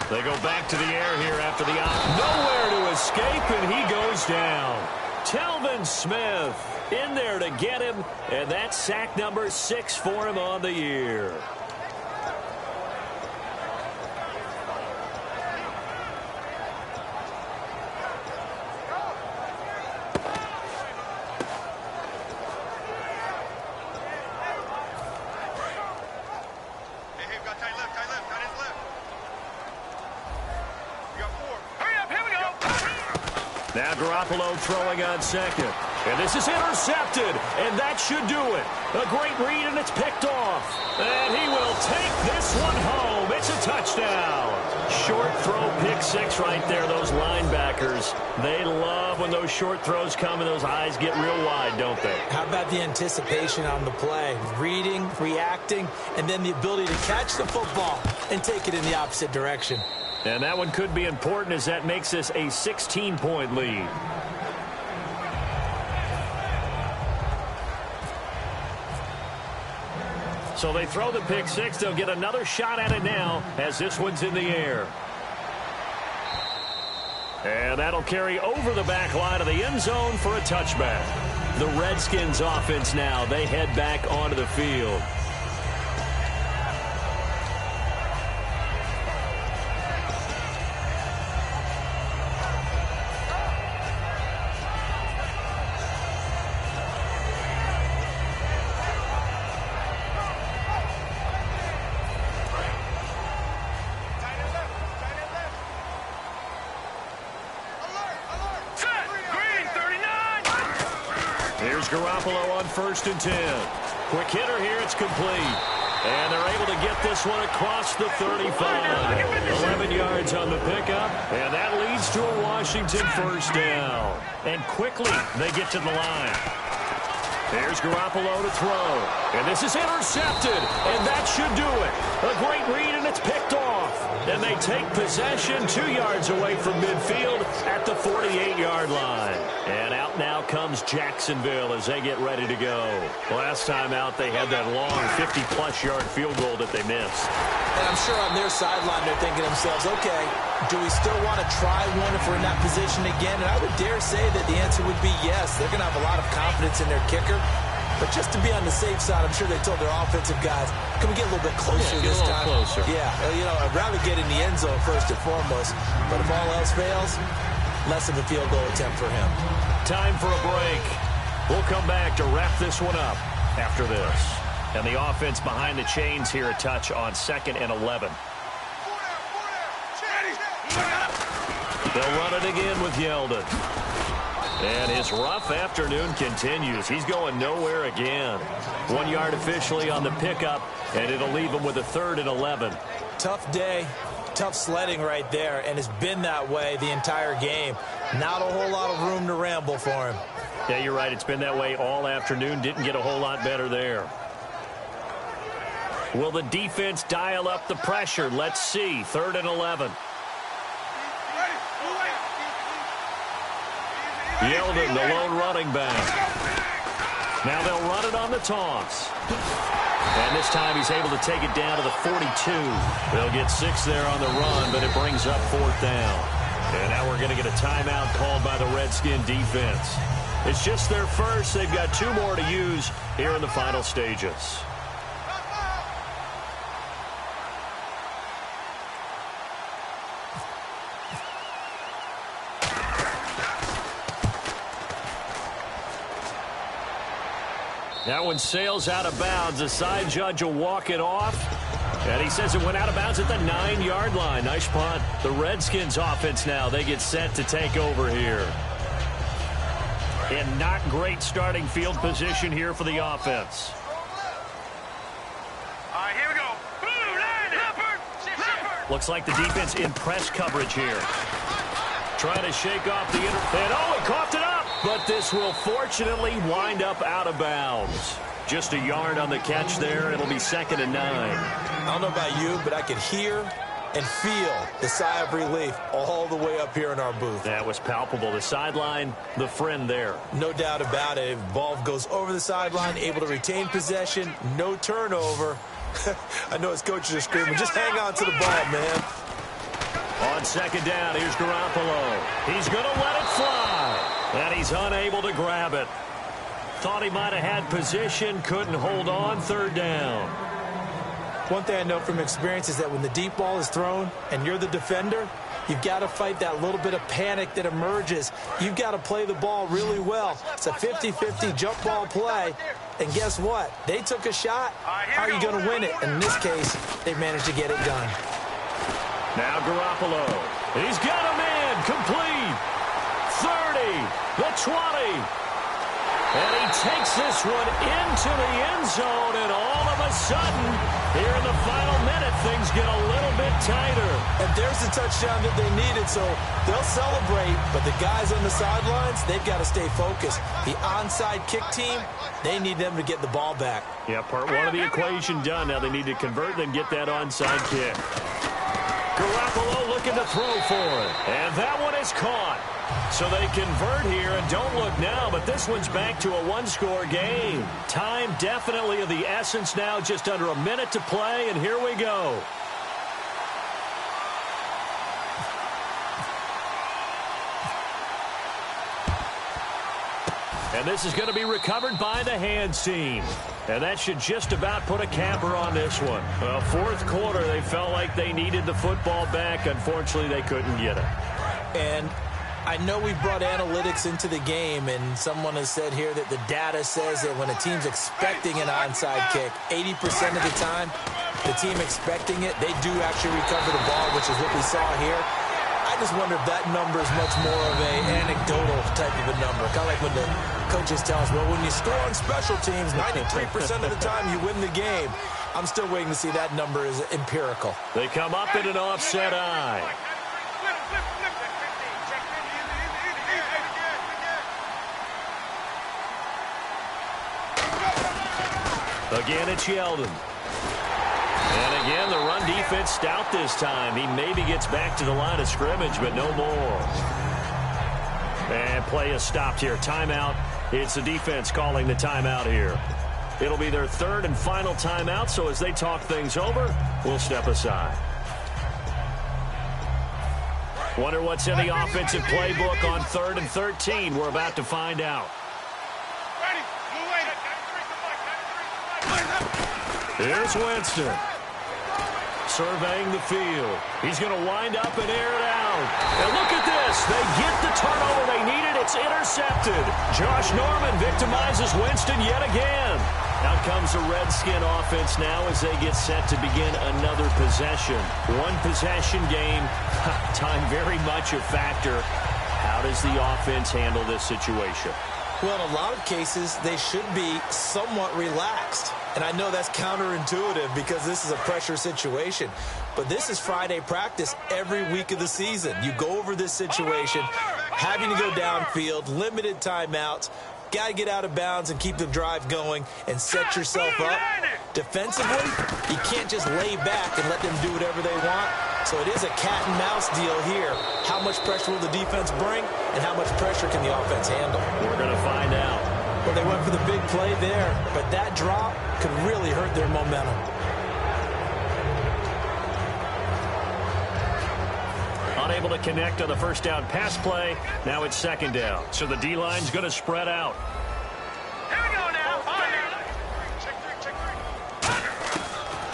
They go back to the air here after the out. Nowhere to escape, and he goes down. Telvin Smith in there to get him, and that's sack number 6 for him on the year. Now Garoppolo throwing on 2nd. And this is intercepted, and that should do it. A great read, and it's picked off. And he will take this one home. It's a touchdown. Short throw, pick six right there. Those linebackers, they love when those short throws come and those eyes get real wide, don't they? How about the anticipation on the play? Reading, reacting, and then the ability to catch the football and take it in the opposite direction. And that one could be important as that makes this a 16-point lead. So they throw the pick six. They'll get another shot at it now as this one's in the air. And that'll carry over the back line of the end zone for a touchback. The Redskins offense now, they head back onto the field. Here's Garoppolo on 1st and 10. Quick hitter here, it's complete. And they're able to get this one across the 35. 11 yards on the pickup, and that leads to a Washington first down. And quickly, they get to the line. Here's Garoppolo to throw. And this is intercepted, and that should do it. A great read, and it's picked off. And they take possession 2 yards away from midfield at the 48-yard line. And out now comes Jacksonville as they get ready to go. Last time out, they had that long 50-plus yard field goal that they missed. And I'm sure on their sideline they're thinking to themselves, okay, do we still want to try one if we're in that position again? And I would dare say that the answer would be yes. They're going to have a lot of confidence in their kicker. But just to be on the safe side, I'm sure they told their offensive guys, can we get a little bit closer this time? Closer. Yeah, you know, I'd rather get in the end zone first and foremost. But if all else fails, less of a field goal attempt for him. Time for a break. We'll come back to wrap this one up after this. And the offense behind the chains here a touch on 2nd and 11. They'll run it again with Yeldon. And his rough afternoon continues. He's going nowhere again. 1 yard officially on the pickup, and it'll leave him with a 3rd and 11. Tough day, tough sledding right there, and it's been that way the entire game. Not a whole lot of room to ramble for him. Yeah, you're right. It's been that way all afternoon. Didn't get a whole lot better there. Will the defense dial up the pressure? Let's see. 3rd and 11. Yeldon, the lone running back. Now they'll run it on the toss. And this time he's able to take it down to the 42. They'll get 6 there on the run, but it brings up 4th down. And now we're going to get a timeout called by the Redskin defense. It's just their first. They've got 2 more to use here in the final stages. That one sails out of bounds. The side judge will walk it off. And he says it went out of bounds at the 9-yard line. Nice punt. The Redskins offense now, they get set to take over here. And not great starting field position here for the offense. All right, here we go. Blue line, Leopard. Looks like the defense in press coverage here. Trying to shake off the and oh, it coughed it up. But this will fortunately wind up out of bounds. Just a yard on the catch there. It'll be 2nd and 9. I don't know about you, but I could hear and feel the sigh of relief all the way up here in our booth. That was palpable. The sideline, the friend there. No doubt about it. Ball goes over the sideline, able to retain possession, no turnover. I know his coaches are screaming, just hang on to the ball, man. On 2nd down, here's Garoppolo. He's going to let it fly. And he's unable to grab it. Thought he might have had position, couldn't hold on. 3rd down. One thing I know from experience is that when the deep ball is thrown and you're the defender, you've got to fight that little bit of panic that emerges. You've got to play the ball really well. It's a 50-50 jump ball play. And guess what? They took a shot. How are you going to win it? And in this case, they managed to get it done. Now Garoppolo. He's got a man. Complete. 30. The 20. And he takes this one into the end zone, and all of a sudden, here in the final minute, things get a little bit tighter. And there's the touchdown that they needed, so they'll celebrate, but the guys on the sidelines, they've got to stay focused. The onside kick team, they need them to get the ball back. Yeah, part one of the equation done. Now they need to convert and get that onside kick. Garoppolo looking to throw for it, and that one is caught. So they convert here, and don't look now, but this one's back to a one-score game. Time definitely of the essence now, just under a minute to play, and here we go. And this is going to be recovered by the hands team. And that should just about put a capper on this one. Fourth quarter, they felt like they needed the football back. Unfortunately, they couldn't get it. And I know we brought analytics into the game, and someone has said here that the data says that when a team's expecting an onside kick, 80% of the time, the team expecting it, they do actually recover the ball, which is what we saw here. I just wonder if that number is much more of an anecdotal type of a number. Kind of like when the coaches tell us, well, when you score on special teams, 93% of the time you win the game. I'm still waiting to see that number is empirical. They come up in an offset eye. Again, it's Yeldon. And again, the run defense stout this time. He maybe gets back to the line of scrimmage, but no more. And play is stopped here. Timeout. It's the defense calling the timeout here. It'll be their third and final timeout, so as they talk things over, we'll step aside. Wonder what's in the offensive playbook on 3rd and 13. We're about to find out. Here's Winston. Surveying the field. He's going to wind up and air it out. And look at this. They get the turnover they needed. It's intercepted. Josh Norman victimizes Winston yet again. Out comes the Redskin offense now as they get set to begin another possession. One possession game. Time very much a factor. How does the offense handle this situation? Well, in a lot of cases, they should be somewhat relaxed. And I know that's counterintuitive because this is a pressure situation. But this is Friday practice every week of the season. You go over this situation, having to go downfield, limited timeouts, got to get out of bounds and keep the drive going and set yourself up. Defensively, you can't just lay back and let them do whatever they want. So it is a cat and mouse deal here. How much pressure will the defense bring and how much pressure can the offense handle? We're going to find out. Well, they went for the big play there, but that drop could really hurt their momentum. Unable to connect on the first down pass play. Now it's second down. So the D-line's going to spread out. Here we go now.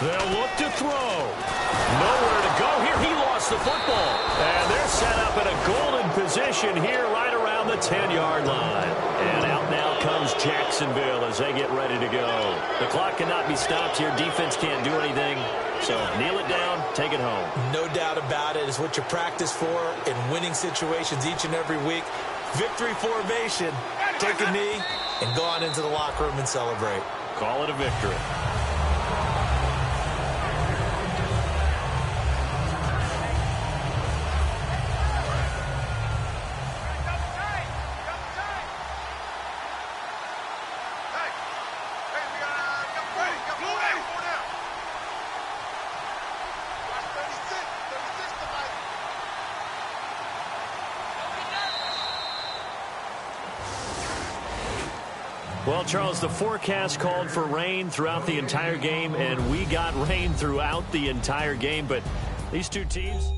They'll look to throw. Nowhere to go here. He lost the football. And they're set up in a golden position here right around the 10-yard line. And out now comes Jacksonville as they get ready to go. The clock cannot be stopped here. Defense can't do anything. So kneel it down, take it home. No doubt about it. It's what you practice for in winning situations each and every week. Victory formation. Take a knee and go on into the locker room and celebrate. Call it a victory. Well, Charles, the forecast called for rain throughout the entire game, and we got rain throughout the entire game. But these two teams...